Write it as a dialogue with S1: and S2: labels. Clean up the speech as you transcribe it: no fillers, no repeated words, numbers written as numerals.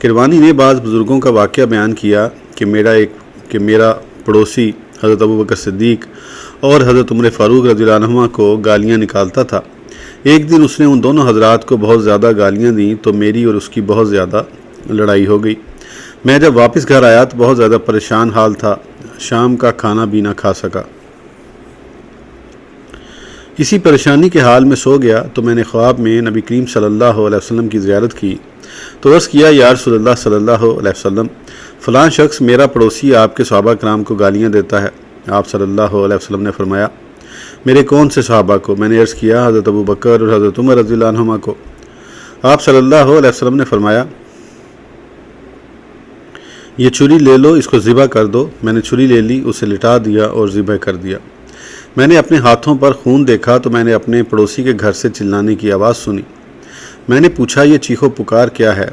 S1: کروانی نے بعض بزرگوں کا واقعہ بیان کیا کہ میرا پڑوسی حضرت ابوبکر صدیق اور حضرت عمر فاروق رضی اللہ عنہما کو گالیاں نکالتا تھا۔ ایک دن اس نے ان دونوں حضرات کو بہت زیادہ گالیاں دیں تو میری اور اس کی بہت زیادہ لڑائی ہو گئی۔ میں جب واپس گھر آیا تو بہت زیادہ پریشان حال تھا، شام کا کھانا بھی نہ کھا سکا۔ اسی پریشانی کے حال میں سو گیا تو میں نے خواب میں نبی کریم صلی اللہ علیہ وسلم کی زیارت کی تو عرض کیا، یا رسول اللہ صلی اللہ علیہ وسلم، فلاں شخص میرا پڑوسی آپ کے صحابہ کرام کو گالیاں دیتا ہے۔ آپ صلی اللہ علیہ وسلم نے فرمایا، میرے کون سے صحابہ کو؟ میں نے عرض کیا، حضرت ابو بکر اور حضرت عمر رضی اللہ عنہما کو۔ آپ صلی اللہ علیہ وسلم نے فرمایا، یہ چھری لے لو، اس کو ذبح کر دو۔ میں نے چھری لے لی، اسے لٹا دیا اور ذبح کر دیا۔ میں نے اپنے ہاتھوں پر خون دیکھا تو میں نے اپنے پڑوسی کے گھر سے چلانے کی آواز سنی۔ میں نے پوچھا، یہ چیخو پکار کیا ہے؟